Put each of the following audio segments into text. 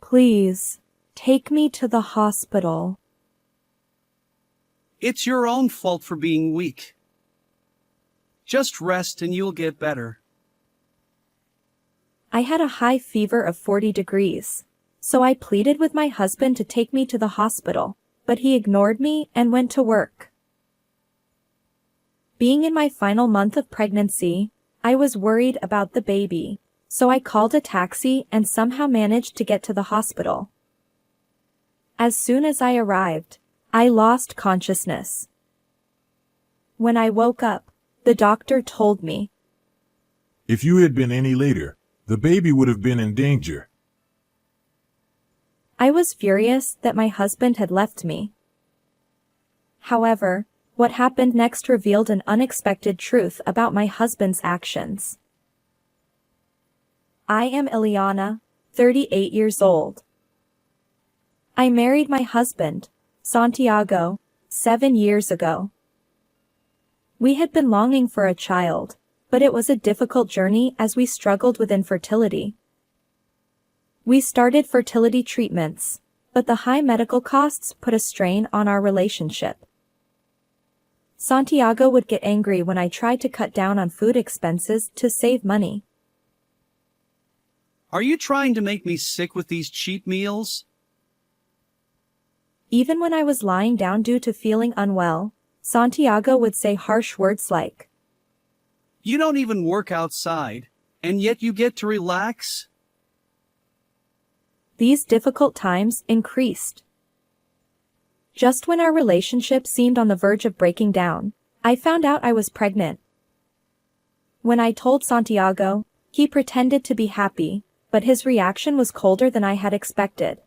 Please, take me to the hospital. It's your own fault for being weak. Just rest and you'll get better. I had a high fever of 40 degrees, so I pleaded with my husband to take me to the hospital, but he ignored me and went to work. Being in my final month of pregnancy, I was worried about the baby, so I called a taxi and somehow managed to get to the hospital. As soon as I arrived, I lost consciousness. When I woke up, the doctor told me, If you had been any later, the baby would have been in danger. I was furious that my husband had left me. However, what happened next revealed an unexpected truth about my husband's actions. I am Ileana, 38 years old. I married my husband, Santiago, 7 years ago. We had been longing for a child, but it was a difficult journey as we struggled with infertility. We started fertility treatments, but the high medical costs put a strain on our relationship. Santiago would get angry when I tried to cut down on food expenses to save money. Are you trying to make me sick with these cheap meals? Even when I was lying down due to feeling unwell, Santiago would say harsh words like, You don't even work outside, and yet you get to relax? These difficult times increased. Just when our relationship seemed on the verge of breaking down, I found out I was pregnant. When I told Santiago, he pretended to be happy, but his reaction was colder than I had expected.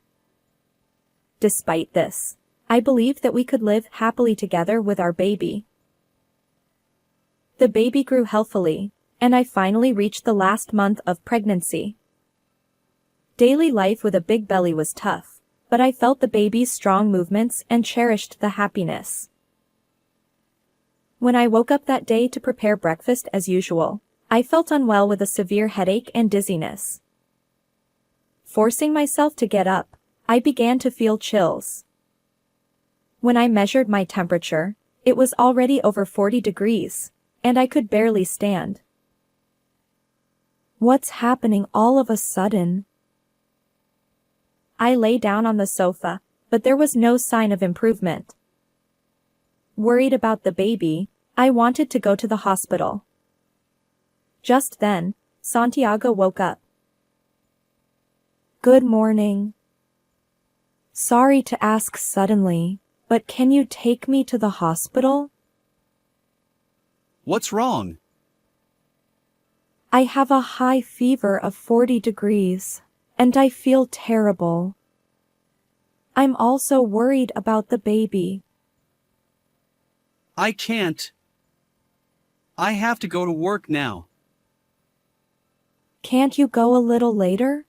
Despite this, I believed that we could live happily together with our baby. The baby grew healthily, and I finally reached the last month of pregnancy. Daily life with a big belly was tough, but I felt the baby's strong movements and cherished the happiness. When I woke up that day to prepare breakfast as usual, I felt unwell with a severe headache and dizziness. Forcing myself to get up, I began to feel chills. When I measured my temperature, it was already over 40 degrees, and I could barely stand. What's happening all of a sudden? I lay down on the sofa, but there was no sign of improvement. Worried about the baby, I wanted to go to the hospital. Just then, Santiago woke up. Good morning. Sorry to ask suddenly, but can you take me to the hospital? What's wrong? I have a high fever of 40 degrees, and I feel terrible. I'm also worried about the baby. I can't. I have to go to work now. Can't you go a little later?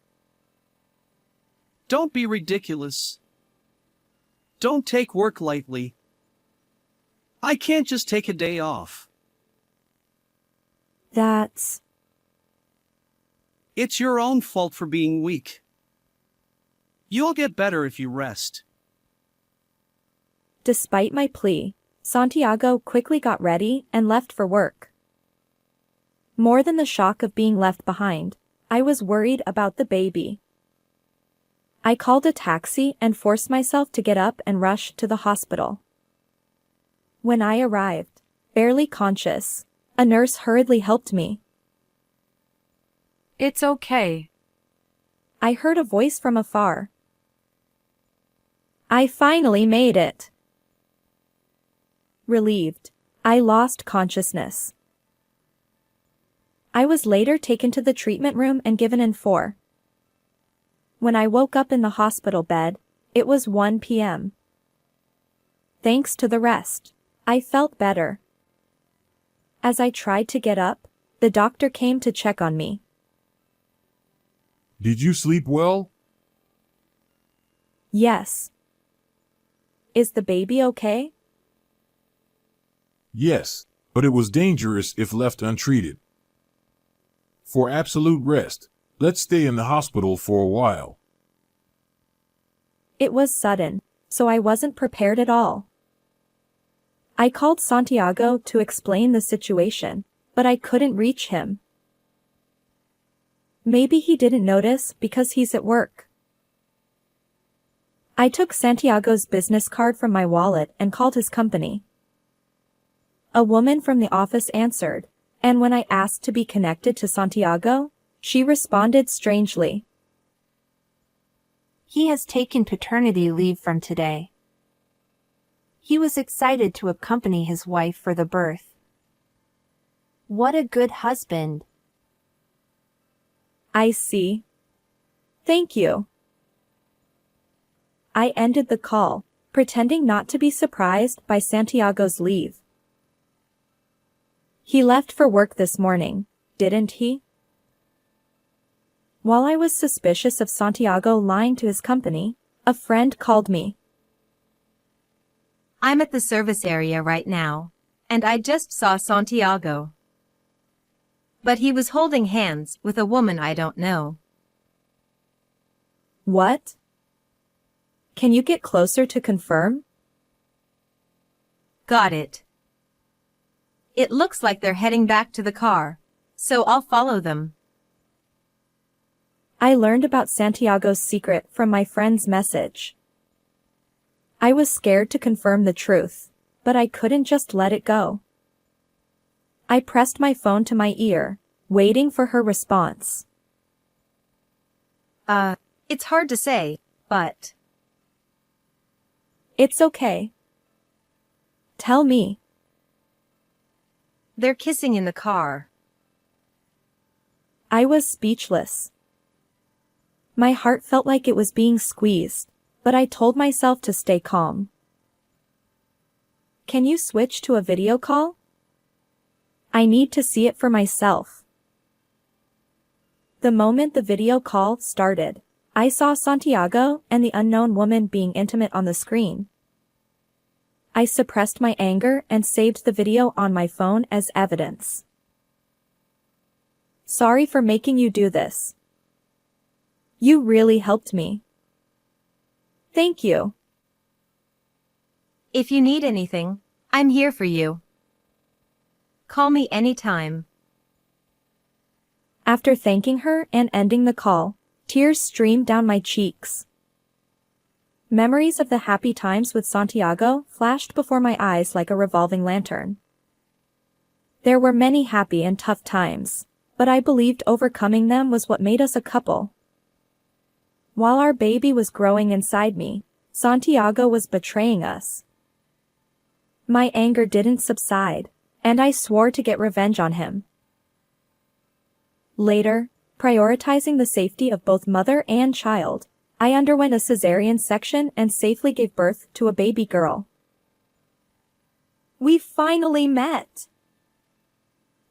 Don't be ridiculous. Don't take work lightly. I can't just take a day off. It's your own fault for being weak. You'll get better if you rest. Despite my plea, Santiago quickly got ready and left for work. More than the shock of being left behind, I was worried about the baby. I called a taxi and forced myself to get up and rush to the hospital. When I arrived, barely conscious, a nurse hurriedly helped me. It's okay. I heard a voice from afar. I finally made it. Relieved, I lost consciousness. I was later taken to the treatment room and given N4. When I woke up in the hospital bed, it was 1 p.m. Thanks to the rest, I felt better. As I tried to get up, the doctor came to check on me. Did you sleep well? Yes. Is the baby okay? Yes, but it was dangerous if left untreated. For absolute rest, let's stay in the hospital for a while. It was sudden, so I wasn't prepared at all. I called Santiago to explain the situation, but I couldn't reach him. Maybe he didn't notice because he's at work. I took Santiago's business card from my wallet and called his company. A woman from the office answered, and when I asked to be connected to Santiago, she responded strangely. He has taken paternity leave from today. He was excited to accompany his wife for the birth. What a good husband. I see. Thank you. I ended the call, pretending not to be surprised by Santiago's leave. He left for work this morning, didn't he? While I was suspicious of Santiago lying to his company, a friend called me. I'm at the service area right now, and I just saw Santiago. But he was holding hands with a woman I don't know. What? Can you get closer to confirm? Got it. It looks like they're heading back to the car, so I'll follow them. I learned about Santiago's secret from my friend's message. I was scared to confirm the truth, but I couldn't just let it go. I pressed my phone to my ear, waiting for her response. It's hard to say, but... It's okay. Tell me. They're kissing in the car. I was speechless. My heart felt like it was being squeezed, but I told myself to stay calm. Can you switch to a video call? I need to see it for myself. The moment the video call started, I saw Santiago and the unknown woman being intimate on the screen. I suppressed my anger and saved the video on my phone as evidence. Sorry for making you do this. You really helped me. Thank you. If you need anything, I'm here for you. Call me anytime. After thanking her and ending the call, tears streamed down my cheeks. Memories of the happy times with Santiago flashed before my eyes like a revolving lantern. There were many happy and tough times, but I believed overcoming them was what made us a couple. While our baby was growing inside me, Santiago was betraying us. My anger didn't subside, and I swore to get revenge on him. Later, prioritizing the safety of both mother and child, I underwent a cesarean section and safely gave birth to a baby girl. We finally met.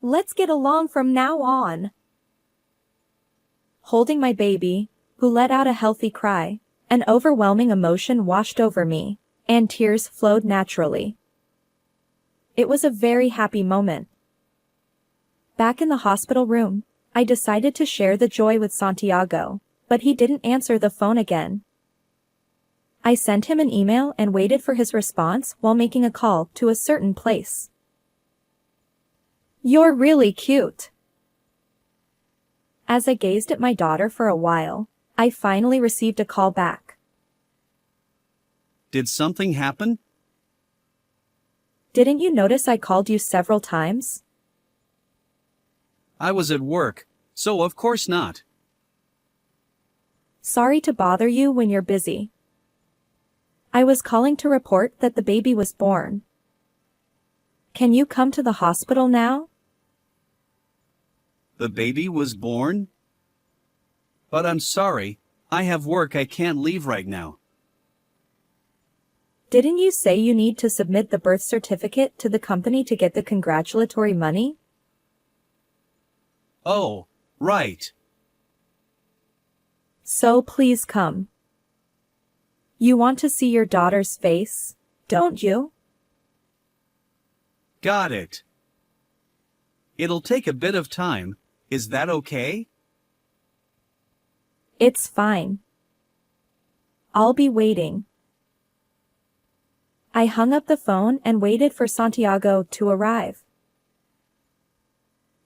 Let's get along from now on. Holding my baby, who let out a healthy cry, an overwhelming emotion washed over me, and tears flowed naturally. It was a very happy moment. Back in the hospital room, I decided to share the joy with Santiago, but he didn't answer the phone again. I sent him an email and waited for his response while making a call to a certain place. You're really cute. As I gazed at my daughter for a while, I finally received a call back. Did something happen? Didn't you notice I called you several times? I was at work, so of course not. Sorry to bother you when you're busy. I was calling to report that the baby was born. Can you come to the hospital now? The baby was born? But I'm sorry, I have work I can't leave right now. Didn't you say you need to submit the birth certificate to the company to get the congratulatory money? Oh, right. So please come. You want to see your daughter's face, don't you? Got it. It'll take a bit of time, is that okay? It's fine. I'll be waiting. I hung up the phone and waited for Santiago to arrive.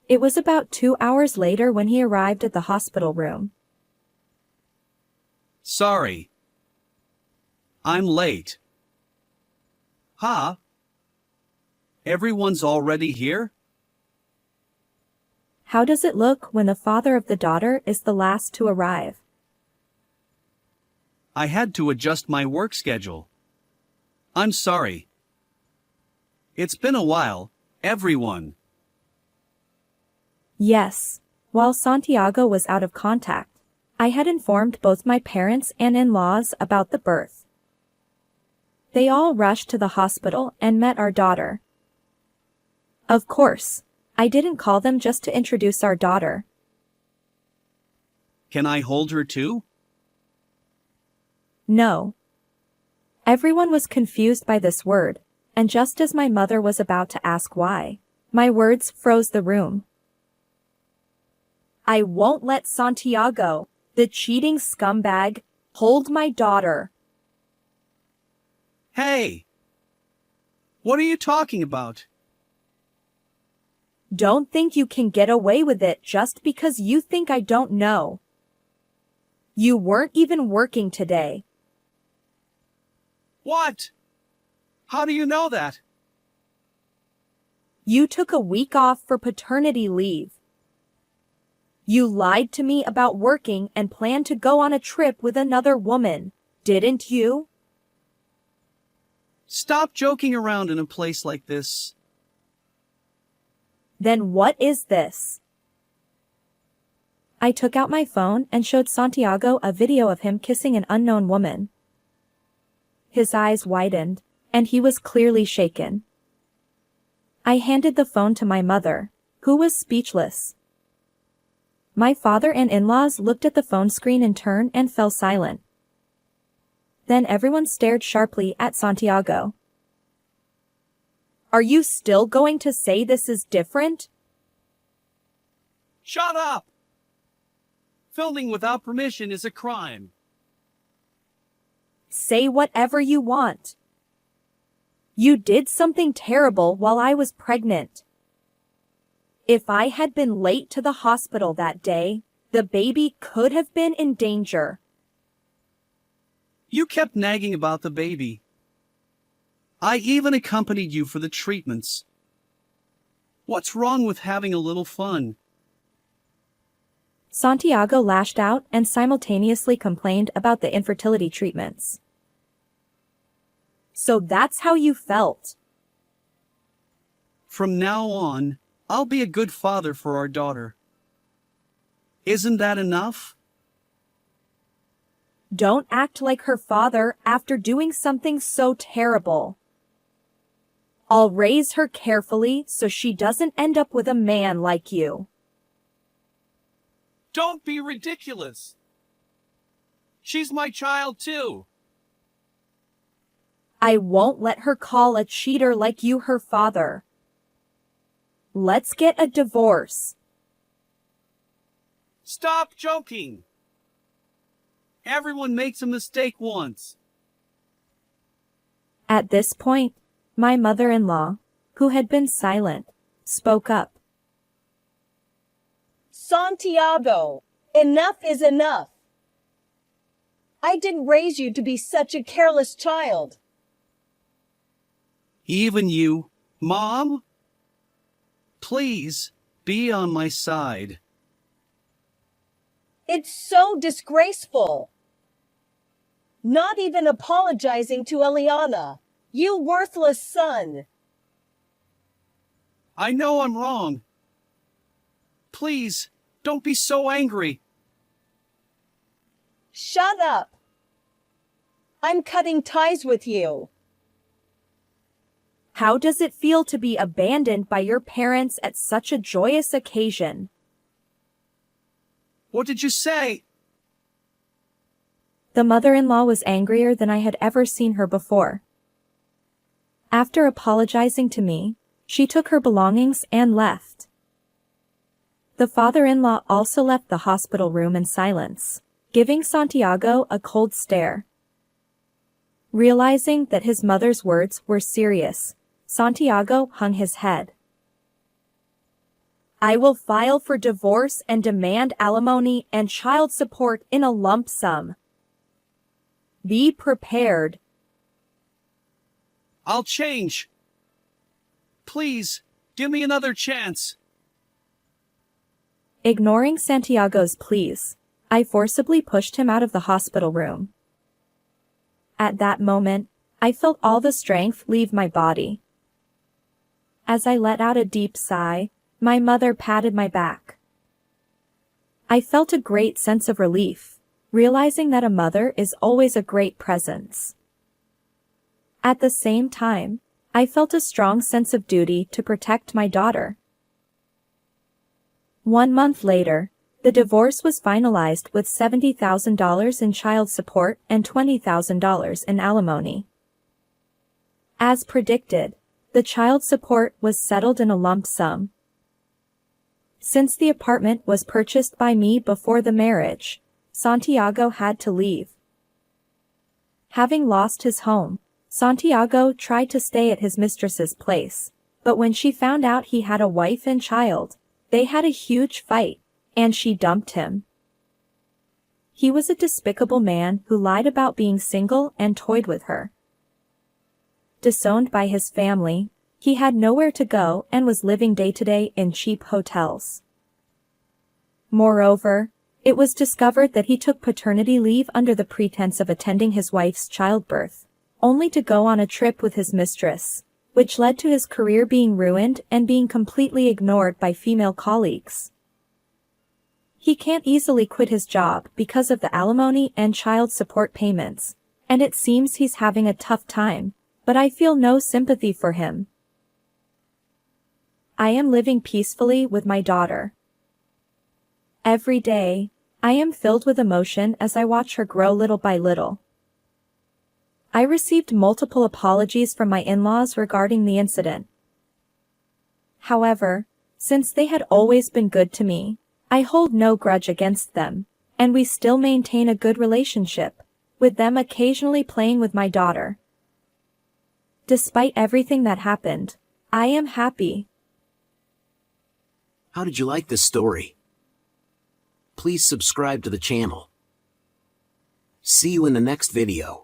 It was about 2 hours later when he arrived at the hospital room. Sorry. I'm late. Huh? Everyone's already here? How does it look when the father of the daughter is the last to arrive? I had to adjust my work schedule. I'm sorry. It's been a while, everyone. Yes. While Santiago was out of contact, I had informed both my parents and in-laws about the birth. They all rushed to the hospital and met our daughter. Of course, I didn't call them just to introduce our daughter. Can I hold her too? No. Everyone was confused by this word, and just as my mother was about to ask why, my words froze the room. I won't let Santiago, the cheating scumbag, hold my daughter. Hey! What are you talking about? Don't think you can get away with it just because you think I don't know. You weren't even working today. What? How do you know that? You took a week off for paternity leave. You lied to me about working and planned to go on a trip with another woman, didn't you? Stop joking around in a place like this. Then what is this? I took out my phone and showed Santiago a video of him kissing an unknown woman. His eyes widened, and he was clearly shaken. I handed the phone to my mother, who was speechless. My father and in-laws looked at the phone screen in turn and fell silent. Then everyone stared sharply at Santiago. Are you still going to say this is different? Shut up! Filming without permission is a crime. Say whatever you want. You did something terrible while I was pregnant. If I had been late to the hospital that day, the baby could have been in danger. You kept nagging about the baby. I even accompanied you for the treatments. What's wrong with having a little fun? Santiago lashed out and simultaneously complained about the infertility treatments. So that's how you felt. From now on, I'll be a good father for our daughter. Isn't that enough? Don't act like her father after doing something so terrible. I'll raise her carefully so she doesn't end up with a man like you. Don't be ridiculous. She's my child too. I won't let her call a cheater like you her father. Let's get a divorce. Stop joking. Everyone makes a mistake once. At this point, my mother-in-law, who had been silent, spoke up. Santiago, enough is enough. I didn't raise you to be such a careless child. Even you, Mom? Please, be on my side. It's so disgraceful. Not even apologizing to Eliana, you worthless son. I know I'm wrong. Please, don't be so angry. Shut up. I'm cutting ties with you. How does it feel to be abandoned by your parents at such a joyous occasion? What did you say? The mother-in-law was angrier than I had ever seen her before. After apologizing to me, she took her belongings and left. The father-in-law also left the hospital room in silence, giving Santiago a cold stare. Realizing that his mother's words were serious, Santiago hung his head. I will file for divorce and demand alimony and child support in a lump sum. Be prepared. I'll change. Please, give me another chance. Ignoring Santiago's pleas, I forcibly pushed him out of the hospital room. At that moment, I felt all the strength leave my body. As I let out a deep sigh, my mother patted my back. I felt a great sense of relief, realizing that a mother is always a great presence. At the same time, I felt a strong sense of duty to protect my daughter. 1 month later, the divorce was finalized with $70,000 in child support and $20,000 in alimony. As predicted, the child support was settled in a lump sum. Since the apartment was purchased by me before the marriage, Santiago had to leave. Having lost his home, Santiago tried to stay at his mistress's place, but when she found out he had a wife and child, they had a huge fight, and she dumped him. He was a despicable man who lied about being single and toyed with her. Disowned by his family, he had nowhere to go and was living day-to-day in cheap hotels. Moreover, it was discovered that he took paternity leave under the pretense of attending his wife's childbirth, only to go on a trip with his mistress, which led to his career being ruined and being completely ignored by female colleagues. He can't easily quit his job because of the alimony and child support payments, and it seems he's having a tough time, but I feel no sympathy for him. I am living peacefully with my daughter. Every day, I am filled with emotion as I watch her grow little by little. I received multiple apologies from my in-laws regarding the incident. However, since they had always been good to me, I hold no grudge against them, and we still maintain a good relationship, with them occasionally playing with my daughter. Despite everything that happened, I am happy. How did you like this story? Please subscribe to the channel. See you in the next video.